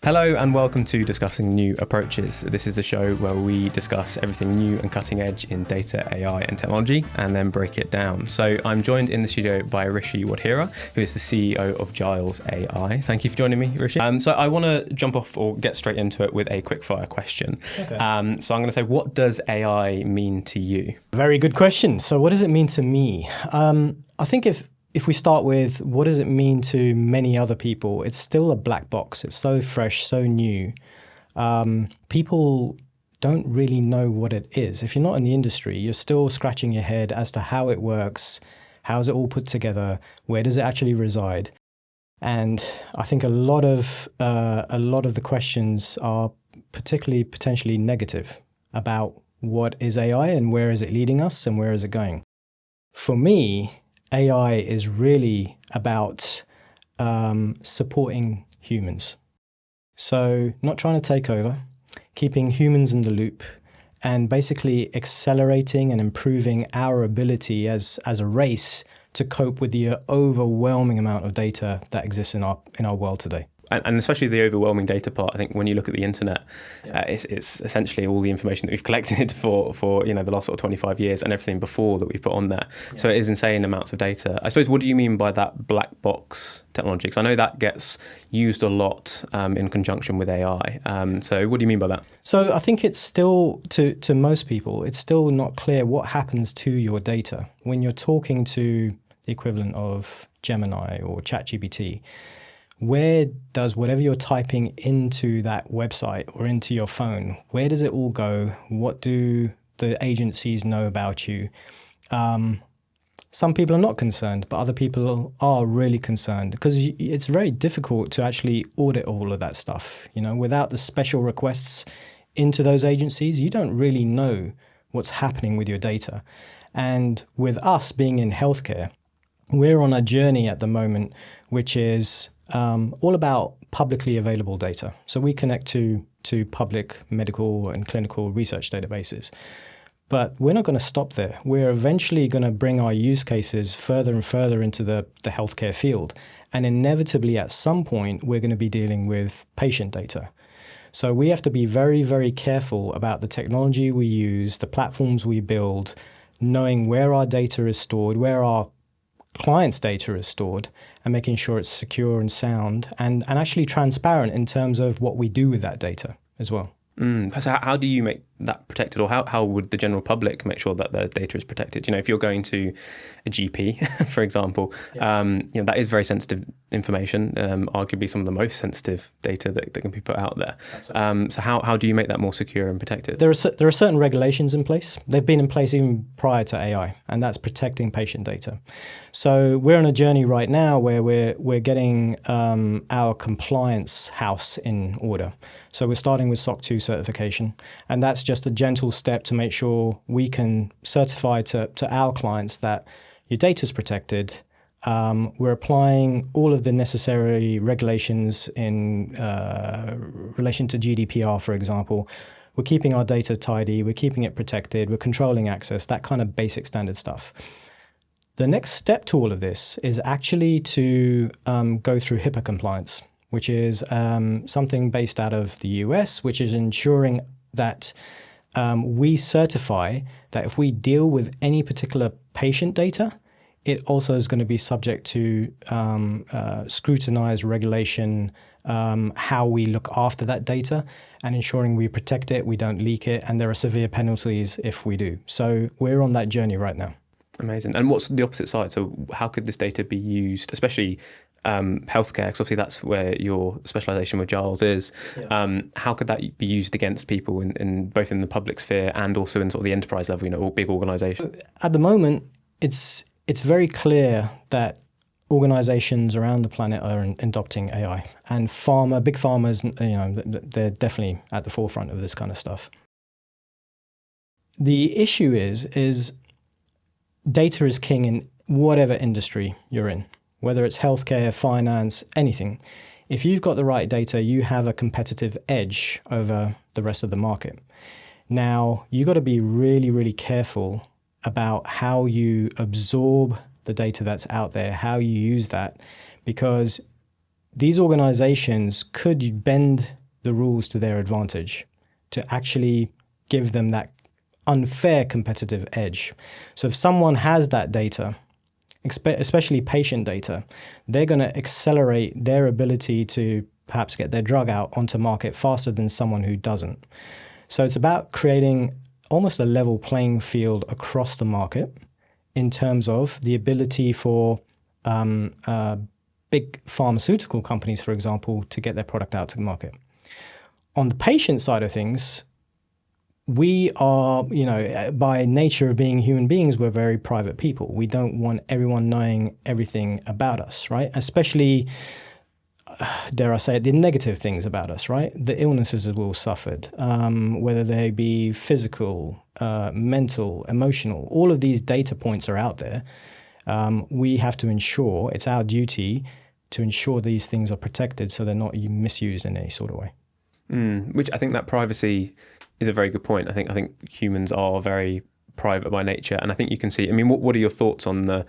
Hello and welcome to Discussing New Approaches. This is the show where we discuss everything new and cutting edge in data, AI and technology and then break it down. So I'm joined in the studio by Rishi Wadhera, who is the CEO of Giles AI. Thank you for joining me, Rishi. So I want to jump off or get straight into it with a quickfire question. Okay. So I'm going to say, what does AI mean to you? Very good question. So what does it mean to me? I think if we start with what does it mean to many other people, it's still a black box. It's so fresh, so new. People don't really know what it is. If you're not in the industry, you're still scratching your head as to how it works, how's it all put together, where does it actually reside? And I think a lot of the questions are particularly potentially negative about what is AI and where is it leading us and where is it going. For me, AI is really about supporting humans. So not trying to take over, keeping humans in the loop, and basically accelerating and improving our ability as a race to cope with the overwhelming amount of data that exists in our world today. And especially the overwhelming data part. I think when you look at the internet, it's essentially all the information that we've collected for the last sort of 25 years and everything before that we've put on there. Yeah. So it is insane amounts of data. I suppose, what do you mean by that black box technology? Because I know that gets used a lot in conjunction with AI. So what do you mean by that? So I think it's still, to most people, it's still not clear what happens to your data when you're talking to the equivalent of Gemini or ChatGPT. Where does whatever you're typing into that website or into your phone, where does it all go? What do the agencies know about you? Some people are not concerned, but other people are really concerned because it's very difficult to actually audit all of that stuff. Without the special requests into those agencies, you don't really know what's happening with your data. And with us being in healthcare, we're on a journey at the moment, which is all about publicly available data. So we connect to public medical and clinical research databases. But we're not going to stop there. We're eventually going to bring our use cases further and further into the healthcare field. And inevitably, at some point, we're going to be dealing with patient data. So we have to be very, very careful about the technology we use, the platforms we build, knowing where our data is stored, where our clients' data is stored, and making sure it's secure and sound and actually transparent in terms of what we do with that data as well. So how do you make that protected, or how would the general public make sure that their data is protected? If you're going to a GP, for example, that is very sensitive information, arguably some of the most sensitive data that can be put out there. So how do you make that more secure and protected? There are certain regulations in place. They've been in place even prior to AI, and that's protecting patient data. So we're on a journey right now where we're getting our compliance house in order. So we're starting with SOC 2 certification, and that's just a gentle step to make sure we can certify to our clients that your data is protected. We're applying all of the necessary regulations in relation to GDPR, for example. We're keeping our data tidy, we're keeping it protected, we're controlling access, that kind of basic standard stuff. The next step to all of this is actually to go through HIPAA compliance, which is something based out of the US, which is ensuring that we certify that if we deal with any particular patient data, it also is going to be subject to scrutinized regulation, how we look after that data and ensuring we protect it, we don't leak it, and there are severe penalties if we do. So we're on that journey right now. Amazing. And what's the opposite side? So how could this data be used, especially healthcare, because obviously that's where your specialization with Giles is. Yeah. How could that be used against people in both in the public sphere and also in sort of the enterprise level, all big organizations? At the moment, it's very clear that organizations around the planet are adopting AI, and big pharmas, they're definitely at the forefront of this kind of stuff. The issue is data is king in whatever industry you're in, whether it's healthcare, finance, anything. If you've got the right data, you have a competitive edge over the rest of the market. Now, you got to be really, really careful about how you absorb the data that's out there, how you use that, because these organizations could bend the rules to their advantage to actually give them that unfair competitive edge. So if someone has that data, especially patient data, they're going to accelerate their ability to perhaps get their drug out onto market faster than someone who doesn't. So it's about creating almost a level playing field across the market in terms of the ability for big pharmaceutical companies, for example, to get their product out to the market. On the patient side of things, we are, by nature of being human beings, we're very private people. We don't want everyone knowing everything about us, right? Especially, dare I say it, the negative things about us, right? The illnesses that we've suffered, whether they be physical, mental, emotional, all of these data points are out there. We have to ensure, it's our duty to ensure these things are protected so they're not misused in any sort of way. Which I think that privacy is a very good point. I think humans are very private by nature, and I think you can see. I mean, what are your thoughts on the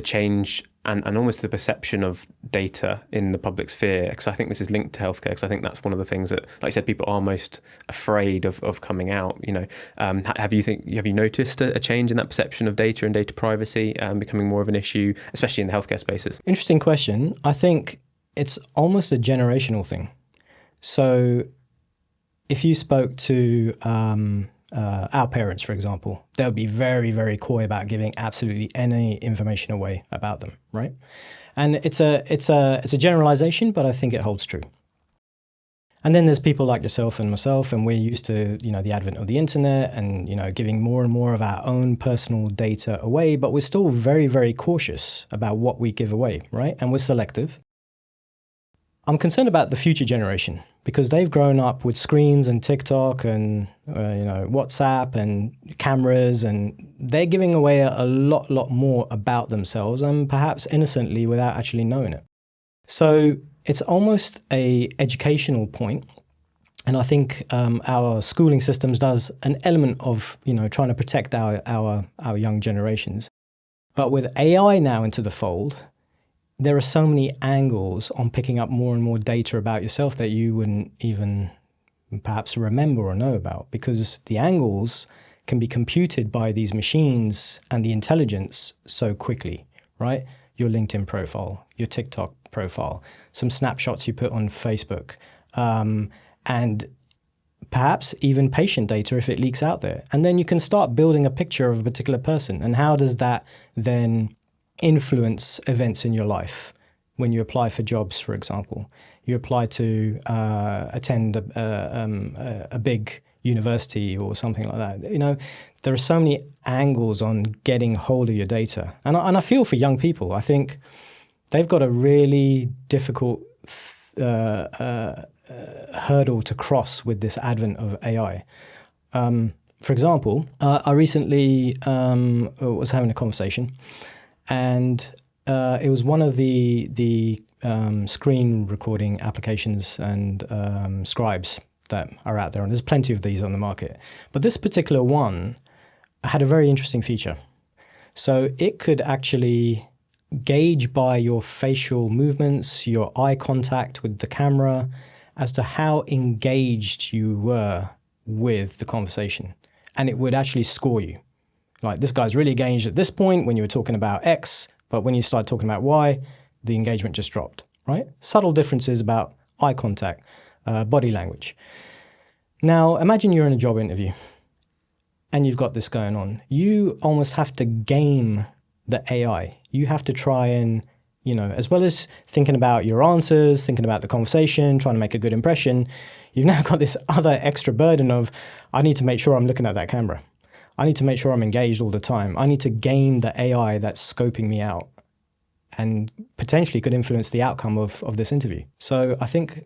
change and almost the perception of data in the public sphere? Because I think this is linked to healthcare. Because I think that's one of the things that, like I said, people are most afraid of coming out. Have you noticed a change in that perception of data and data privacy becoming more of an issue, especially in the healthcare spaces? Interesting question. I think it's almost a generational thing. So if you spoke to our parents, for example, they would be very, very coy about giving absolutely any information away about them, right? And it's a generalization, but I think it holds true. And then there's people like yourself and myself, and we're used to, the advent of the internet and, giving more and more of our own personal data away, but we're still very, very cautious about what we give away, right? And we're selective. I'm concerned about the future generation because they've grown up with screens and TikTok and WhatsApp and cameras, and they're giving away a lot more about themselves, and perhaps innocently without actually knowing it. So it's almost a educational point, and I think our schooling systems does an element of trying to protect our young generations. But with AI now into the fold, there are so many angles on picking up more and more data about yourself that you wouldn't even perhaps remember or know about, because the angles can be computed by these machines and the intelligence so quickly, right? Your LinkedIn profile, your TikTok profile, some snapshots you put on Facebook, and perhaps even patient data if it leaks out there. And then you can start building a picture of a particular person. And how does that then influence events in your life? When you apply for jobs, for example, you apply to attend a big university or something like that. There are so many angles on getting hold of your data. And I feel for young people. I think they've got a really difficult hurdle to cross with this advent of AI. For example, I recently was having a conversation, and it was one of the screen recording applications and scribes that are out there, and there's plenty of these on the market. But this particular one had a very interesting feature. So it could actually gauge by your facial movements, your eye contact with the camera, as to how engaged you were with the conversation. And it would actually score you. Like, this guy's really engaged at this point when you were talking about X, but when you started talking about Y, the engagement just dropped, right? Subtle differences about eye contact, body language. Now, imagine you're in a job interview and you've got this going on. You almost have to game the AI. You have to try and, as well as thinking about your answers, thinking about the conversation, trying to make a good impression, you've now got this other extra burden of, I need to make sure I'm looking at that camera. I need to make sure I'm engaged all the time. I need to game the AI that's scoping me out and potentially could influence the outcome of this interview. So I think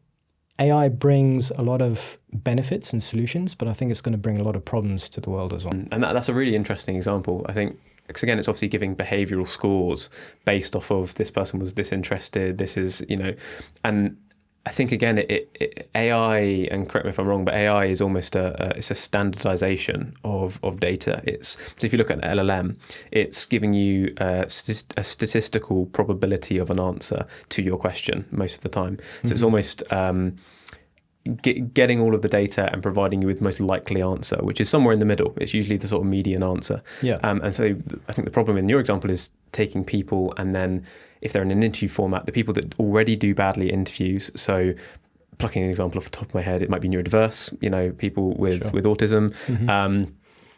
AI brings a lot of benefits and solutions, but I think it's going to bring a lot of problems to the world as well. And that's a really interesting example, I think, because again, it's obviously giving behavioural scores based off of this person was this interested, this is, and I think again, AI, and correct me if I'm wrong, but AI is almost it's a standardization of data. So if you look at an LLM, it's giving you a statistical probability of an answer to your question most of the time. So it's almost getting all of the data and providing you with the most likely answer, which is somewhere in the middle. It's usually the sort of median answer. Yeah. And so I think the problem in your example is taking people, and then if they're in an interview format, the people that already do badly at interviews, so plucking an example off the top of my head, it might be neurodiverse, people with autism.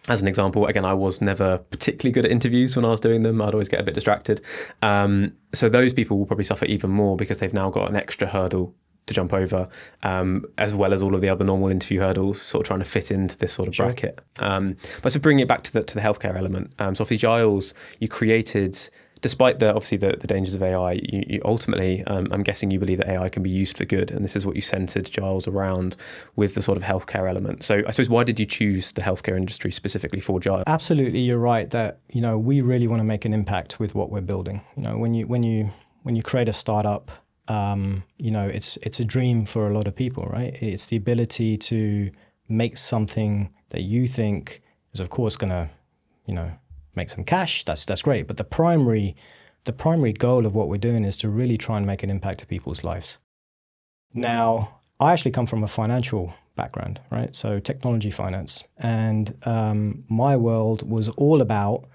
As an example, again, I was never particularly good at interviews when I was doing them. I'd always get a bit distracted. So those people will probably suffer even more because they've now got an extra hurdle to jump over, as well as all of the other normal interview hurdles, sort of trying to fit into this sort of bracket. But to bring it back to the healthcare element, so obviously Giles, you created, despite the dangers of AI, you ultimately, I'm guessing you believe that AI can be used for good, and this is what you centered Giles around with the sort of healthcare element. So I suppose, why did you choose the healthcare industry specifically for Giles? Absolutely, you're right that we really want to make an impact with what we're building. When you create a startup, it's a dream for a lot of people, right? It's the ability to make something that you think is, of course, going to, make some cash. That's great. But the primary goal of what we're doing is to really try and make an impact to people's lives. Now, I actually come from a financial background, right? So technology finance, and my world was all about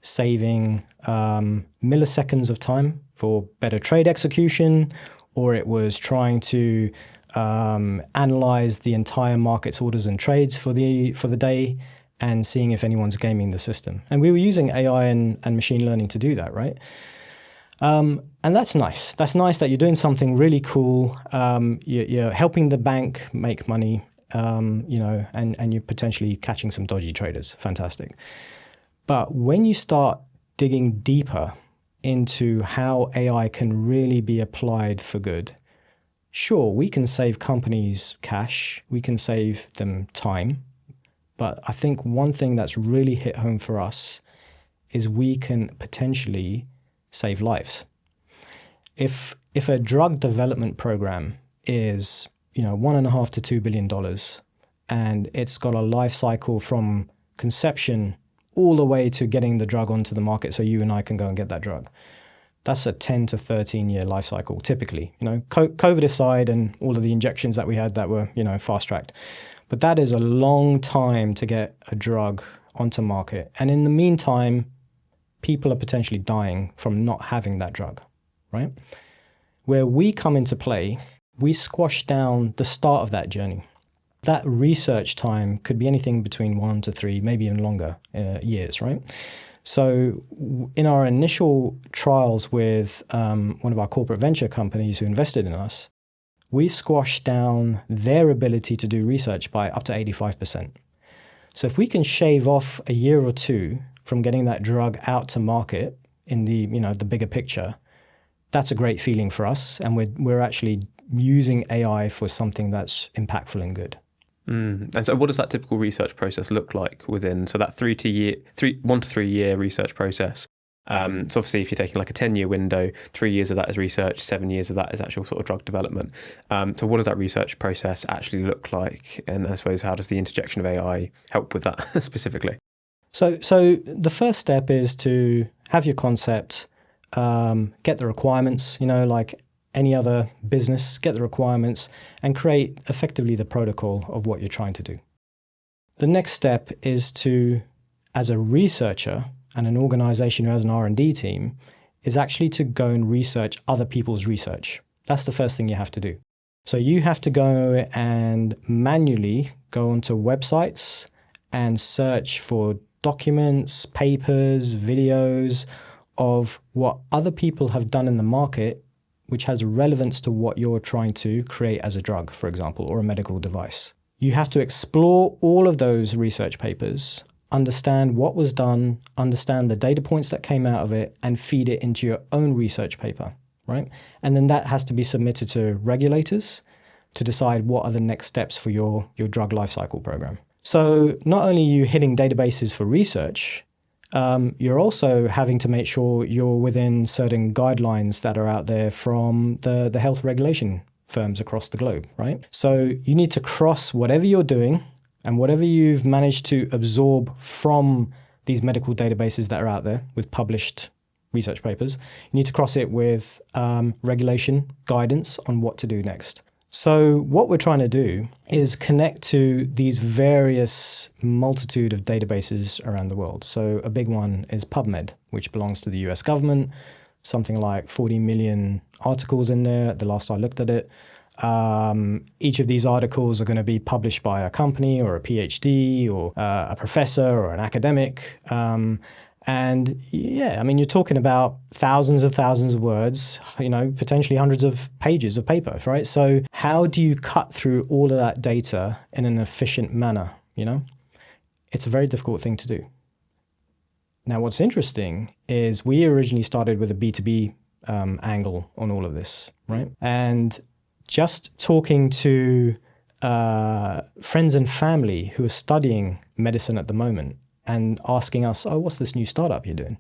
saving milliseconds of time for better trade execution, or it was trying to analyze the entire market's orders and trades for the day and seeing if anyone's gaming the system. And we were using AI and machine learning to do that, right? And that's nice. That's nice that you're doing something really cool. You're helping the bank make money, and you're potentially catching some dodgy traders. Fantastic. But when you start digging deeper into how AI can really be applied for good, sure, we can save companies cash, we can save them time, but I think one thing that's really hit home for us is we can potentially save lives. If a drug development program is $1.5 to $2 billion, and it's got a life cycle from conception all the way to getting the drug onto the market so you and I can go and get that drug, that's a 10 to 13 year life cycle typically. COVID aside and all of the injections that we had that were fast tracked, but that is a long time to get a drug onto market. And in the meantime, people are potentially dying from not having that drug, right? Where we come into play, we squash down the start of that journey. That research time could be anything between 1 to 3, maybe even longer years, right? So in our initial trials with one of our corporate venture companies who invested in us, we've squashed down their ability to do research by up to 85%. So if we can shave off a year or two from getting that drug out to market in the the bigger picture, that's a great feeling for us, and we're actually using AI for something that's impactful and good. And so what does that typical research process look like within, so that 1 to 3 year research process? So obviously if you're taking like a 10-year window, 3 years of that is research, 7 years of that is actual sort of drug development. So what does that research process actually look like? And I suppose, how does the interjection of AI help with that specifically? So the first step is to have your concept, get the requirements, like any other business, get the requirements and create effectively the protocol of what you're trying to do. The next step is to, as a researcher and an organization who has an R&D team, is actually to go and research other people's research. That's the first thing you have to do. So you have to go and manually go onto websites and search for documents, papers, videos of what other people have done in the market, which has relevance to what you're trying to create as a drug, for example, or a medical device. You have to explore all of those research papers, understand what was done, understand the data points that came out of it, and feed it into your own research paper, right? And then that has to be submitted to regulators to decide what are the next steps for your drug lifecycle program. So not only are you hitting databases for research, you're also having to make sure you're within certain guidelines that are out there from the health regulation firms across the globe, right? So you need to cross whatever you're doing and whatever you've managed to absorb from these medical databases that are out there with published research papers. You need to cross it with regulation, guidance on what to do next. So what we're trying to do is connect to these various multitude of databases around the world. So a big one is PubMed, which belongs to the US government, something like 40 million articles in there, the last I looked at it. Each of these articles are going to be published by a company or a PhD or a professor or an academic. And yeah, I mean, you're talking about thousands of words, potentially hundreds of pages of paper, right? So how do you cut through all of that data in an efficient manner, It's a very difficult thing to do. Now, what's interesting is we originally started with a B2B angle on all of this, right? And just talking to friends and family who are studying medicine at the moment, and asking us, oh, what's this new startup you're doing?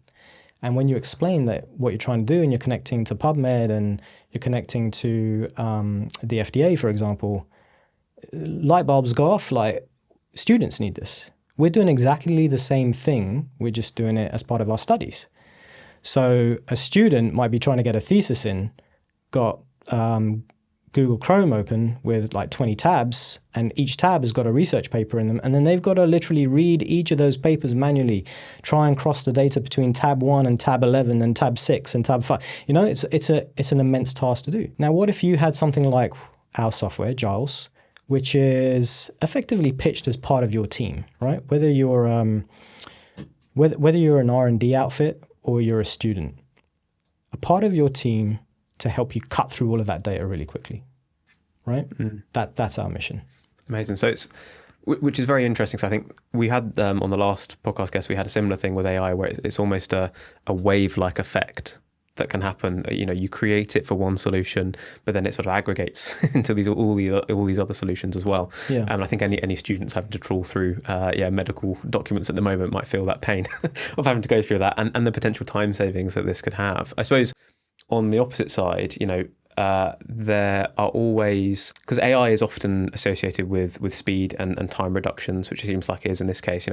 And when you explain that what you're trying to do and you're connecting to PubMed and you're connecting to the FDA, for example, light bulbs go off like, students need this. We're doing exactly the same thing. We're just doing it as part of our studies. So a student might be trying to get a thesis in, got Google Chrome open with like 20 tabs, and each tab has got a research paper in them, and then they've got to literally read each of those papers manually, try and cross the data between tab 1 and tab 11 and tab 6 and tab 5. It's an immense task to do. Now, what if you had something like our software, Giles, which is effectively pitched as part of your team, right? Whether you're an R&D outfit or you're a student, a part of your team to help you cut through all of that data really quickly, right? That's our mission. Amazing. So which is very interesting. So I think we had on the last podcast guest, we had a similar thing with AI where it's almost a wave-like effect that can happen. You create it for one solution, but then it sort of aggregates into all these other solutions as well. Yeah. And I think any students having to trawl through medical documents at the moment might feel that pain of having to go through that, and the potential time savings that this could have. I suppose on the opposite side, there are always, because AI is often associated with speed and time reductions, which it seems like it is in this case.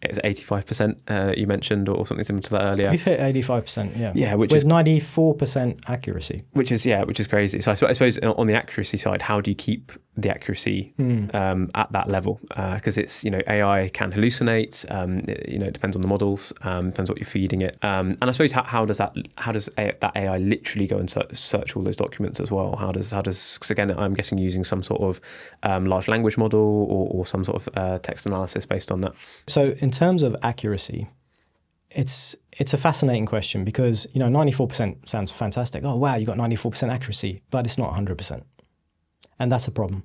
It's 85% you mentioned, or something similar to that earlier. We've hit 85%, yeah. Yeah, with 94% accuracy. Which is crazy. So I suppose on the accuracy side, how do you keep the accuracy at that level? Because it's, AI can hallucinate. It depends on the models, depends what you're feeding it. And I suppose how does that AI literally go and search all those documents as well? How does because again, I'm guessing using some sort of large language model or some sort of text analysis based on that. So in terms of accuracy, it's a fascinating question because 94% sounds fantastic. Oh wow, you got 94% accuracy, but it's not 100%, and that's a problem.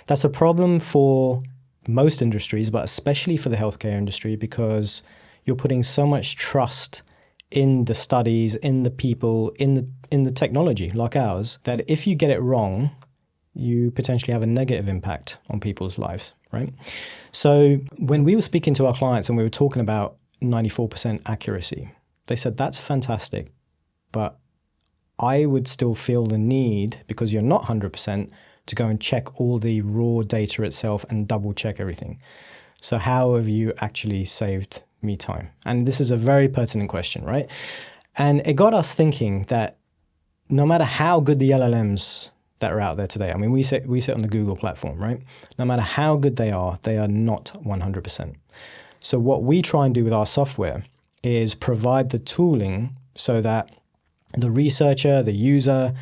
That's a problem for most industries, but especially for the healthcare industry, because you're putting so much trust in the studies, in the people, in the technology like ours, that if you get it wrong, you potentially have a negative impact on people's lives, right? So when we were speaking to our clients and we were talking about 94% accuracy, they said, that's fantastic, but I would still feel the need, because you're not 100%, to go and check all the raw data itself and double check everything. So how have you actually saved me time? And this is a very pertinent question, right? And it got us thinking that no matter how good the LLMs that are out there today, I mean, we sit on the Google platform, right? No matter how good they are not 100%. So what we try and do with our software is provide the tooling so that the researcher, the user,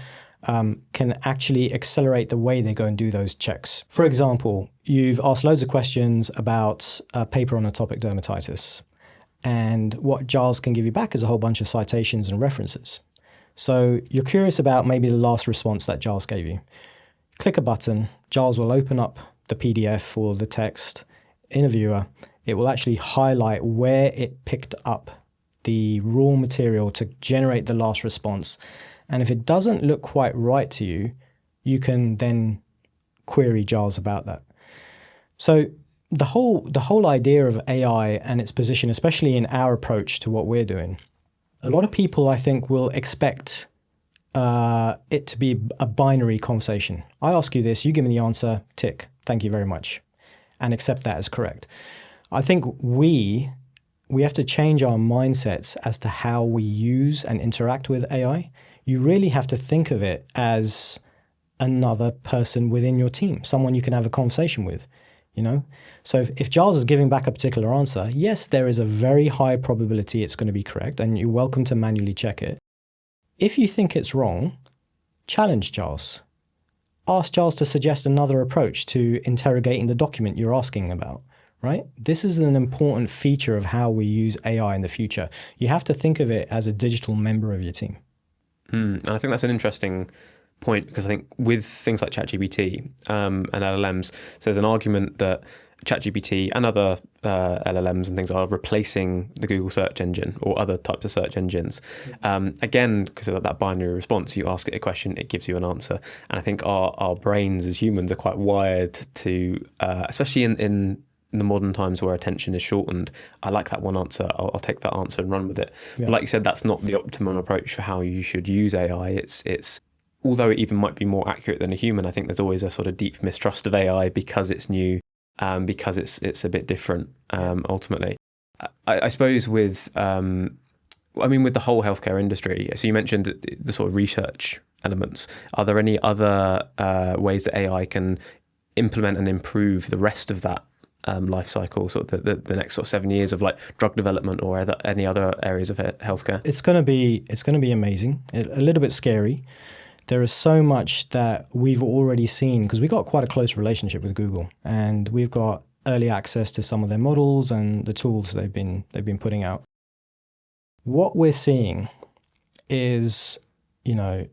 can actually accelerate the way they go and do those checks. For example, you've asked loads of questions about a paper on atopic dermatitis. And what Giles can give you back is a whole bunch of citations and references. So you're curious about maybe the last response that Giles gave you. Click a button, Giles will open up the PDF or the text in a viewer. It will actually highlight where it picked up the raw material to generate the last response. And if it doesn't look quite right to you, you can then query Giles about that. So the whole idea of AI and its position, especially in our approach to what we're doing, a lot of people, I think, will expect it to be a binary conversation. I ask you this, you give me the answer, tick, thank you very much, and accept that as correct. I think we have to change our mindsets as to how we use and interact with AI. You really have to think of it as another person within your team, someone you can have a conversation with, you know? So if Giles is giving back a particular answer, yes, there is a very high probability it's going to be correct, and you're welcome to manually check it. If you think it's wrong, challenge Giles. Ask Giles to suggest another approach to interrogating the document you're asking about, right? This is an important feature of how we use AI in the future. You have to think of it as a digital member of your team. And I think that's an interesting point, because I think with things like ChatGPT and LLMs, so there's an argument that ChatGPT and other LLMs and things are replacing the Google search engine or other types of search engines. Again, because of that binary response, you ask it a question, it gives you an answer. And I think our brains as humans are quite wired to, especially in the modern times where attention is shortened, I like that one answer, I'll take that answer and run with it. Yeah. But like you said, that's not the optimum approach for how you should use AI. It's although it even might be more accurate than a human, I think there's always a sort of deep mistrust of AI because it's new, because it's a bit different, ultimately. I suppose with the whole healthcare industry, so you mentioned the sort of research elements. Are there any other ways that AI can implement and improve the rest of that life cycle, sort of the next sort of 7 years of like drug development or any other areas of healthcare? It's going to be amazing, a little bit scary. There is so much that we've already seen, because we've got quite a close relationship with Google, and we've got early access to some of their models and the tools they've been putting out. What we're seeing is, the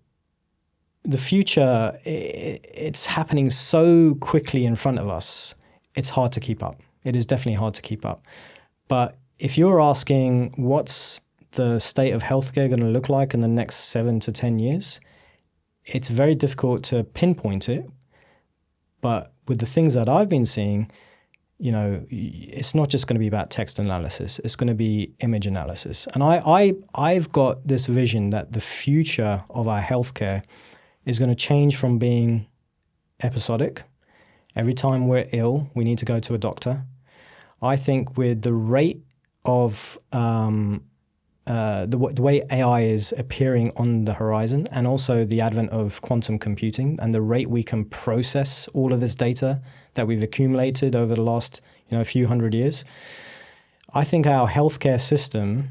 future, it's happening so quickly in front of us. It's hard to keep up. It is definitely hard to keep up. But if you're asking what's the state of healthcare going to look like in the next 7 to 10 years, it's very difficult to pinpoint it. But with the things that I've been seeing, it's not just going to be about text analysis. It's going to be image analysis. And I've got this vision that the future of our healthcare is going to change from being episodic. Every time we're ill, we need to go to a doctor. I think with the rate of the way AI is appearing on the horizon, and also the advent of quantum computing and the rate we can process all of this data that we've accumulated over the last few hundred years, I think our healthcare system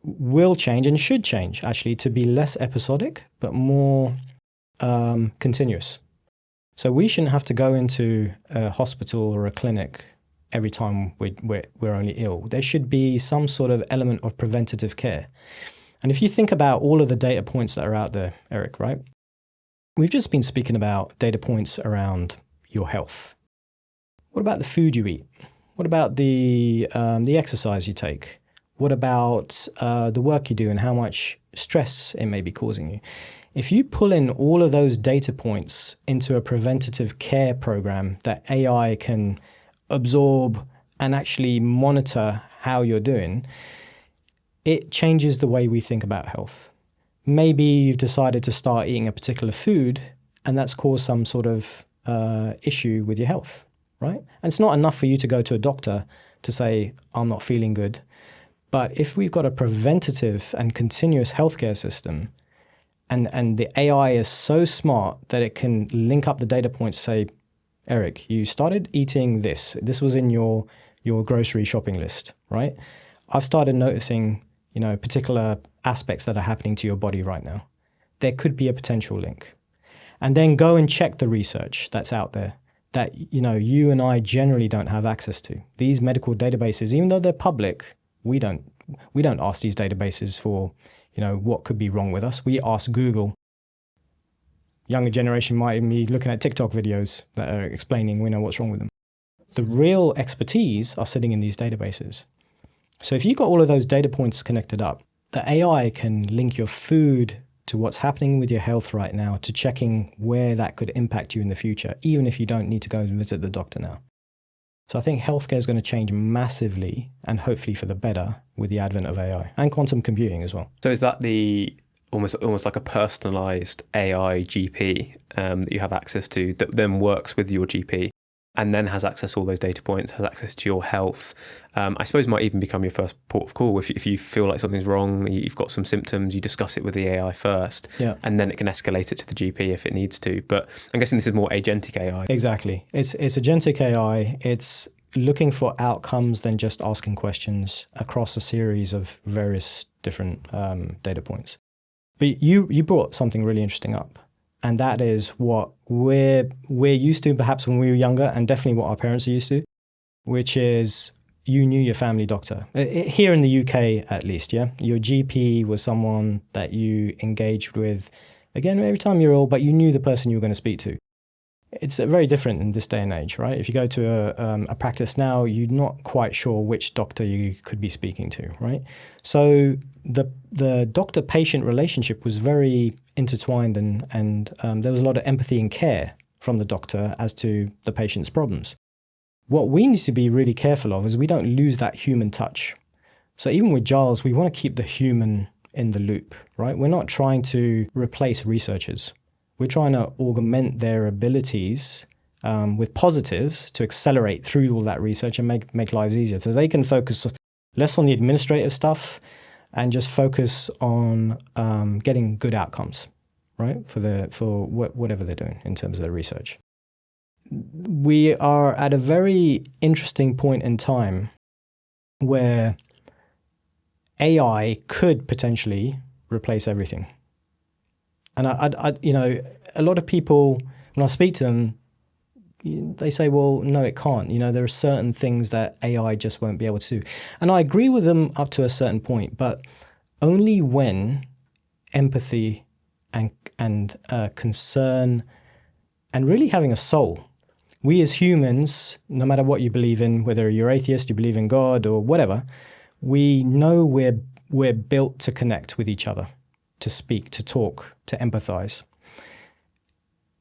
will change, and should change actually, to be less episodic but more continuous. So we shouldn't have to go into a hospital or a clinic every time we're only ill. There should be some sort of element of preventative care. And if you think about all of the data points that are out there, Eric, right? We've just been speaking about data points around your health. What about the food you eat? What about the exercise you take? What about the work you do and how much stress it may be causing you? If you pull in all of those data points into a preventative care program that AI can absorb and actually monitor how you're doing, it changes the way we think about health. Maybe you've decided to start eating a particular food and that's caused some sort of issue with your health, right? And it's not enough for you to go to a doctor to say, I'm not feeling good. But if we've got a preventative and continuous healthcare system, and the AI is so smart that it can link up the data points, say, Eric, you started eating this. This was in your grocery shopping list, right? I've started noticing, particular aspects that are happening to your body right now. There could be a potential link. And then go and check the research that's out there that, you and I generally don't have access to. These medical databases, even though they're public, we don't ask these databases for, what could be wrong with us. We ask Google. Younger generation might even be looking at TikTok videos that are explaining, what's wrong with them. The real expertise are sitting in these databases. So if you've got all of those data points connected up, the AI can link your food to what's happening with your health right now, to checking where that could impact you in the future, even if you don't need to go and visit the doctor now. So I think healthcare is going to change massively, and hopefully for the better, with the advent of AI and quantum computing as well. So is that the almost like a personalized AI GP that you have access to that then works with your GP and then has access to all those data points, has access to your health. I suppose might even become your first port of call if you feel like something's wrong, you've got some symptoms, you discuss it with the AI first, and then it can escalate it to the GP if it needs to. But I'm guessing this is more agentic AI. Exactly. It's agentic AI. It's looking for outcomes than just asking questions across a series of various different data points. But you brought something really interesting up, and that is what we're used to perhaps when we were younger, and definitely what our parents are used to, which is you knew your family doctor. Here in the UK, at least, yeah? Your GP was someone that you engaged with, again, every time you're ill, but you knew the person you were going to speak to. It's very different in this day and age, right? If you go to a practice now, you're not quite sure which doctor you could be speaking to, right? So the doctor-patient relationship was very intertwined, and there was a lot of empathy and care from the doctor as to the patient's problems. What we need to be really careful of is we don't lose that human touch. So even with Giles, we want to keep the human in the loop, right? We're not trying to replace researchers. We're trying to augment their abilities with positives to accelerate through all that research and make lives easier. So they can focus less on the administrative stuff and just focus on getting good outcomes, right, for whatever they're doing in terms of their research. We are at a very interesting point in time where AI could potentially replace everything. And I a lot of people, when I speak to them, they say, well, no, it can't. There are certain things that AI just won't be able to do. And I agree with them up to a certain point, but only when empathy and concern and really having a soul. We as humans, no matter what you believe in, whether you're atheist, you believe in God or whatever, we know we're built to connect with each other, to speak, to talk, to empathize.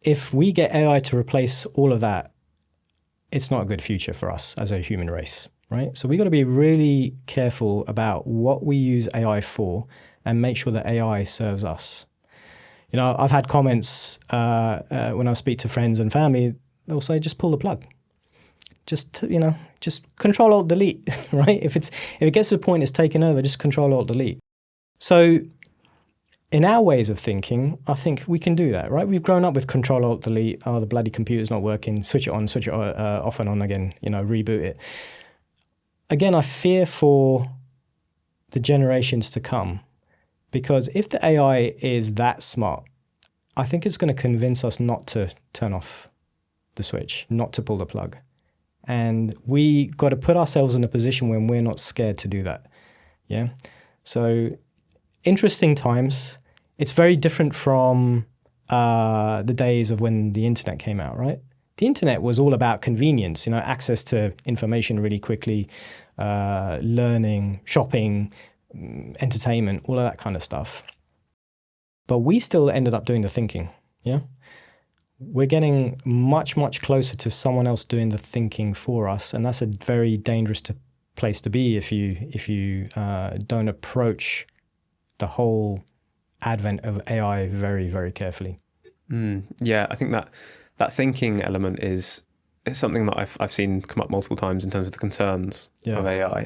If we get AI to replace all of that, it's not a good future for us as a human race, right? So we got to be really careful about what we use AI for and make sure that AI serves us. I've had comments when I speak to friends and family, they'll say, just pull the plug. Just Control Alt Delete, right? If it gets to the point it's taken over, just Control Alt Delete. So in our ways of thinking, I think we can do that, right? We've grown up with Control Alt Delete. Oh, the bloody computer's not working. Switch it on, switch it off and on again. Reboot it. Again, I fear for the generations to come, because if the AI is that smart, I think it's going to convince us not to turn off the switch, not to pull the plug. And we got to put ourselves in a position when we're not scared to do that. Yeah. So interesting times. It's very different from the days of when the internet came out, right? The internet was all about convenience, access to information really quickly, learning, shopping, entertainment, all of that kind of stuff. But we still ended up doing the thinking, yeah? We're getting much, much closer to someone else doing the thinking for us, and that's a very dangerous place to be if you don't approach the whole advent of AI very, very carefully. Yeah, I think that thinking element is something that I've seen come up multiple times in terms of the concerns of AI.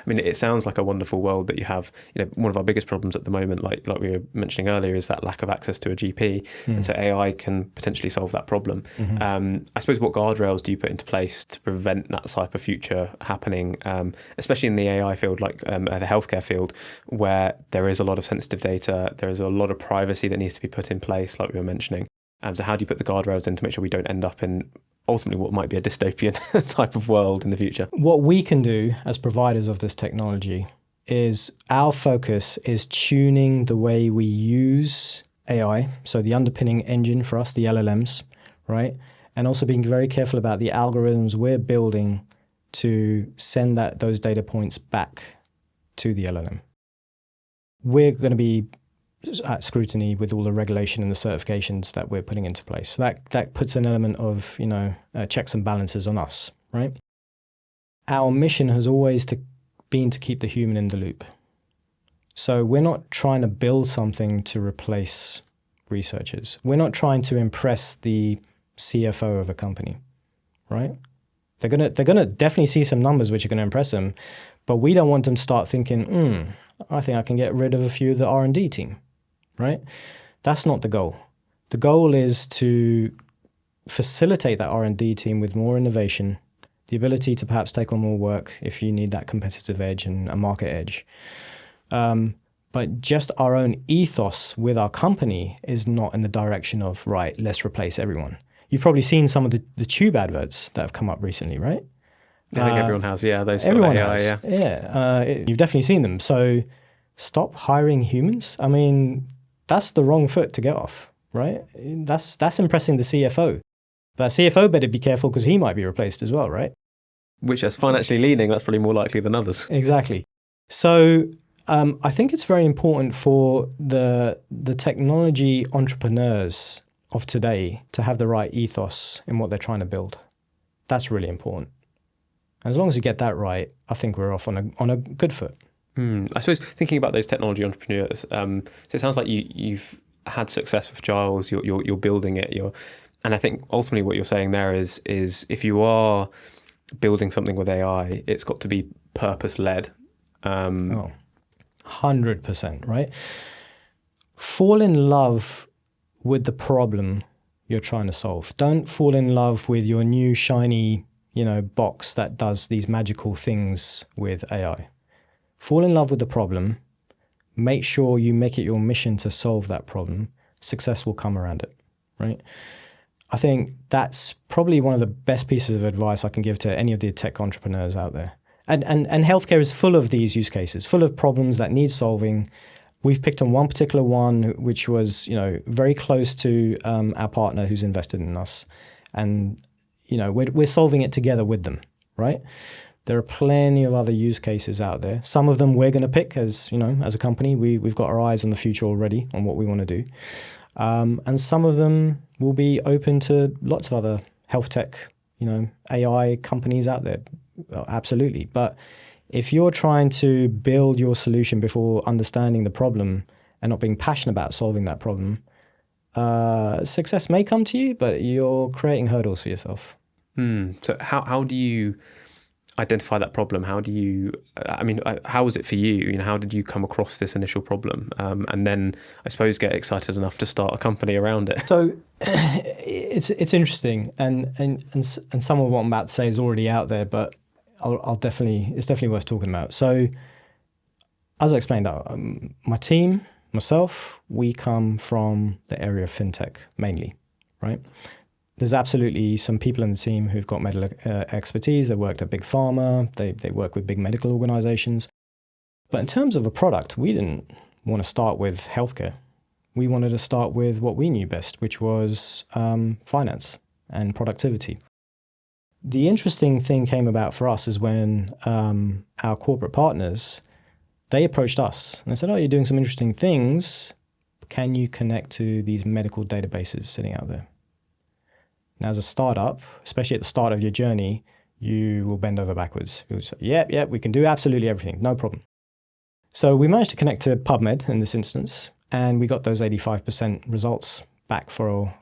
It sounds like a wonderful world that you have. One of our biggest problems at the moment, like we were mentioning earlier, is that lack of access to a GP, and so AI can potentially solve that problem. I suppose, what guardrails do you put into place to prevent that type of future happening, especially in the AI field, like the healthcare field, where there is a lot of sensitive data, there is a lot of privacy that needs to be put in place, like we were mentioning. So how do you put the guardrails in to make sure we don't end up in ultimately what might be a dystopian type of world in the future? What we can do as providers of this technology is our focus is tuning the way we use AI, so the underpinning engine for us, the LLMs, right? And also being very careful about the algorithms we're building to send those data points back to the LLM. We're going to be at scrutiny with all the regulation and the certifications that we're putting into place. So that puts an element of checks and balances on us, right? Our mission has always been to keep the human in the loop. So we're not trying to build something to replace researchers. We're not trying to impress the CFO of a company, right? They're gonna definitely see some numbers which are gonna impress them, but we don't want them to start thinking, I think I can get rid of a few of the R&D team, right? That's not the goal. The goal is to facilitate that R&D team with more innovation, the ability to perhaps take on more work if you need that competitive edge and a market edge. But just our own ethos with our company is not in the direction of, right, let's replace everyone. You've probably seen some of the tube adverts that have come up recently, right? I think everyone has, yeah. Those sort Everyone of AI, has. yeah. You've definitely seen them. So stop hiring humans. I mean, that's the wrong foot to get off, right? That's impressing the CFO. But CFO better be careful because he might be replaced as well, right? Which, as financially leaning, that's probably more likely than others. Exactly. So I think it's very important for the technology entrepreneurs of today to have the right ethos in what they're trying to build. That's really important. And as long as you get that right, I think we're off on a good foot. I suppose thinking about those technology entrepreneurs, so it sounds like you've had success with Giles. You're building it. And I think ultimately what you're saying there is if you are building something with AI, it's got to be purpose-led. 100%, right? Fall in love with the problem you're trying to solve. Don't fall in love with your new shiny, box that does these magical things with AI. Fall in love with the problem. Make sure you make it your mission to solve that problem. Success will come around it, right? I think that's probably one of the best pieces of advice I can give to any of the tech entrepreneurs out there. And healthcare is full of these use cases, full of problems that need solving. We've picked on one particular one, which was, very close to our partner who's invested in us. And, we're solving it together with them, right? There are plenty of other use cases out there. Some of them we're going to pick as a company. We've got our eyes on the future already on what we want to do. And some of them will be open to lots of other health tech, AI companies out there. Absolutely. But if you're trying to build your solution before understanding the problem and not being passionate about solving that problem, success may come to you, but you're creating hurdles for yourself. So how do you identify that problem? How do you, how was it for you? How did you come across this initial problem? And then I suppose get excited enough to start a company around it. So it's interesting. And some of what I'm about to say is already out there, but it's definitely worth talking about. So as I explained, my team, myself, we come from the area of fintech mainly, right? There's absolutely some people in the team who've got medical expertise. They worked at big pharma. They work with big medical organizations. But in terms of a product, we didn't want to start with healthcare. We wanted to start with what we knew best, which was finance and productivity. The interesting thing came about for us is when our corporate partners, they approached us and they said, you're doing some interesting things. Can you connect to these medical databases sitting out there? Now, as a startup, especially at the start of your journey, you will bend over backwards. You'll say, yeah, we can do absolutely everything, no problem. So we managed to connect to PubMed in this instance, and we got those 85% results back for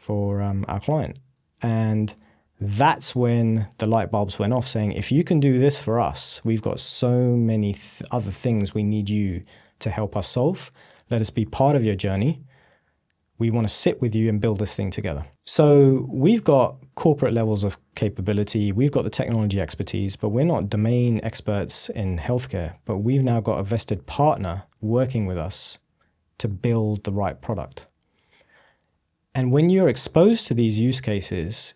our client. And that's when the light bulbs went off saying, if you can do this for us, we've got so many other things we need you to help us solve. Let us be part of your journey. We want to sit with you and build this thing together. So we've got corporate levels of capability. We've got the technology expertise, but we're not domain experts in healthcare. But we've now got a vested partner working with us to build the right product. And when you're exposed to these use cases,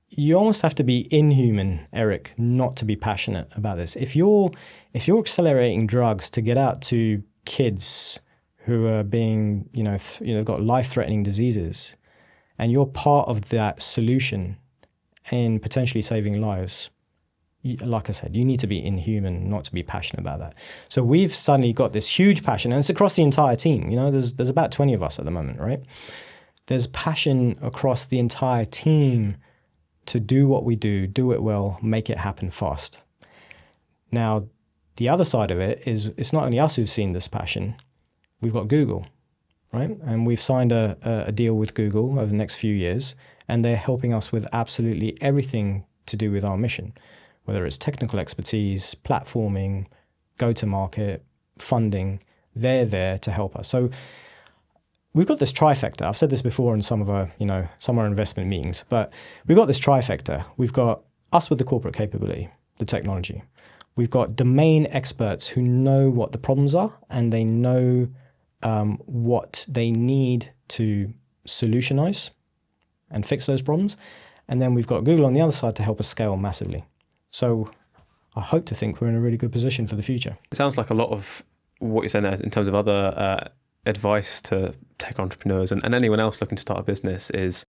you almost have to be inhuman, Eric, not to be passionate about this. If you're accelerating drugs to get out to kids who are being, got life-threatening diseases, and you're part of that solution in potentially saving lives, like I said, you need to be inhuman not to be passionate about that. So we've suddenly got this huge passion, and it's across the entire team. There's about 20 of us at the moment, right? There's passion across the entire team to do what we do it well, make it happen fast. Now, the other side of it is it's not only us who've seen this passion, we've got Google, right? And we've signed a deal with Google over the next few years, and they're helping us with absolutely everything to do with our mission, whether it's technical expertise, platforming, go-to-market, funding. They're there to help us. So we've got this trifecta. I've said this before in some of our investment meetings, but we've got this trifecta. We've got us with the corporate capability, the technology. We've got domain experts who know what the problems are, and they know what they need to solutionize and fix those problems. And then we've got Google on the other side to help us scale massively. So I hope to think we're in a really good position for the future. It sounds like a lot of what you're saying there in terms of other advice to tech entrepreneurs and anyone else looking to start a business is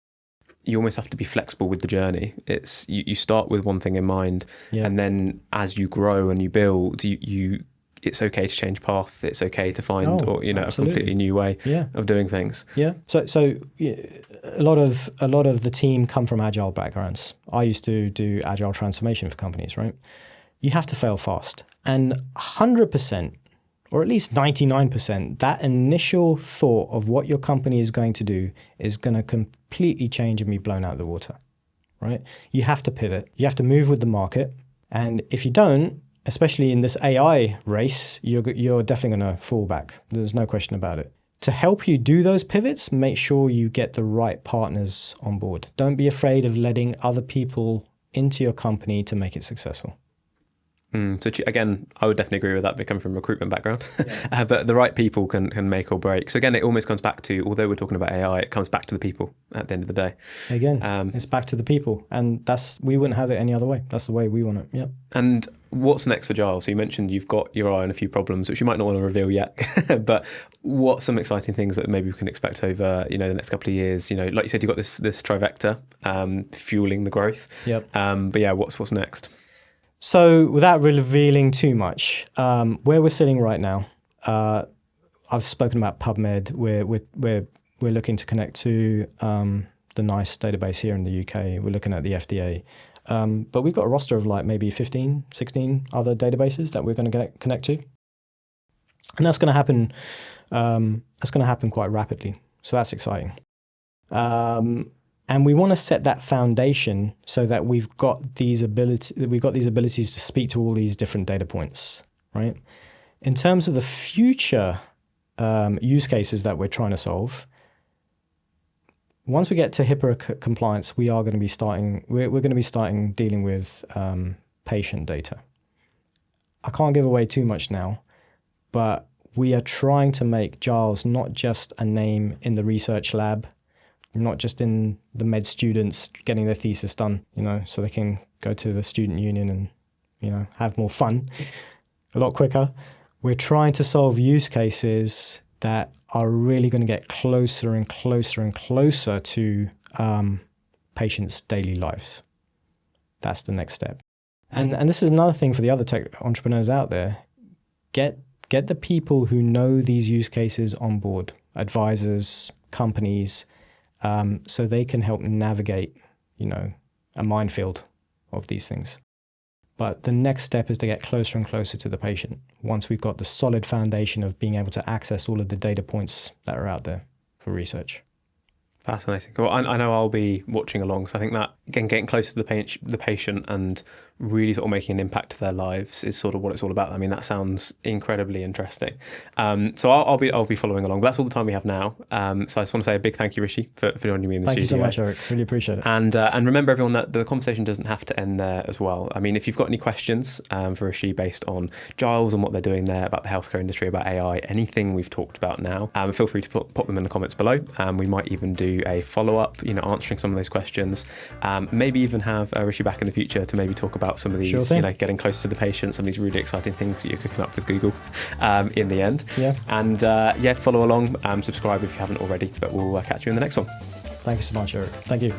you almost have to be flexible with the journey. It's you start with one thing in mind, and then as you grow and you build, you it's okay to change path. It's okay to find a completely new way of doing things. Yeah. So a lot of the team come from agile backgrounds. I used to do agile transformation for companies, right? You have to fail fast, and 100%. Or at least 99%, that initial thought of what your company is going to do is going to completely change and be blown out of the water, right? You have to pivot. You have to move with the market. And if you don't, especially in this AI race, you're definitely going to fall back. There's no question about it. To help you do those pivots, make sure you get the right partners on board. Don't be afraid of letting other people into your company to make it successful. So again, I would definitely agree with that, coming from a recruitment background. But the right people can make or break. So again, it almost comes back to, although we're talking about AI, it comes back to the people at the end of the day. Again, it's back to the people. And we wouldn't have it any other way. That's the way we want it. Yep. And what's next for Giles? So you mentioned you've got your eye on a few problems, which you might not want to reveal yet. But what's some exciting things that maybe we can expect over the next couple of years? Like you said, you've got this trifecta fueling the growth. Yep. But yeah, what's next? So without revealing too much, where we're sitting right now, I've spoken about PubMed. We're looking to connect to the NICE database here in the UK. We're looking at the FDA. But we've got a roster of like maybe 15, 16 other databases that we're going to connect to. And that's going to happen. That's going to happen quite rapidly. So that's exciting. And we want to set that foundation so that we've got these abilities to speak to all these different data points, right? In terms of the future use cases that we're trying to solve, once we get to HIPAA compliance, we are going to be starting. We're going to be starting dealing with patient data. I can't give away too much now, but we are trying to make Giles not just a name in the research lab, not just in the med students getting their thesis done, so they can go to the student union and, have more fun a lot quicker. We're trying to solve use cases that are really going to get closer and closer and closer to patients' daily lives. That's the next step. And this is another thing for the other tech entrepreneurs out there. Get the people who know these use cases on board, advisors, companies, so they can help navigate, a minefield of these things. But the next step is to get closer and closer to the patient once we've got the solid foundation of being able to access all of the data points that are out there for research. Fascinating. Well, I know I'll be watching along. So I think that, again, getting closer to the patient and really sort of making an impact to their lives is sort of what it's all about. I mean, that sounds incredibly interesting. So I'll be following along. But that's all the time we have now. So I just want to say a big thank you, Rishi, for joining me in the studio. Thank you so much, Eric. Really appreciate it. And remember, everyone, that the conversation doesn't have to end there as well. I mean, if you've got any questions for Rishi based on Giles and what they're doing there, about the healthcare industry, about AI, anything we've talked about now, feel free to pop them in the comments below. We might even do a follow-up, answering some of those questions. Maybe even have Rishi back in the future to maybe talk about some of these, getting closer to the patient, some of these really exciting things that you're cooking up with Google in the end. Yeah. And follow along, subscribe if you haven't already, but we'll catch you in the next one. Thank you so much, Eric. Thank you.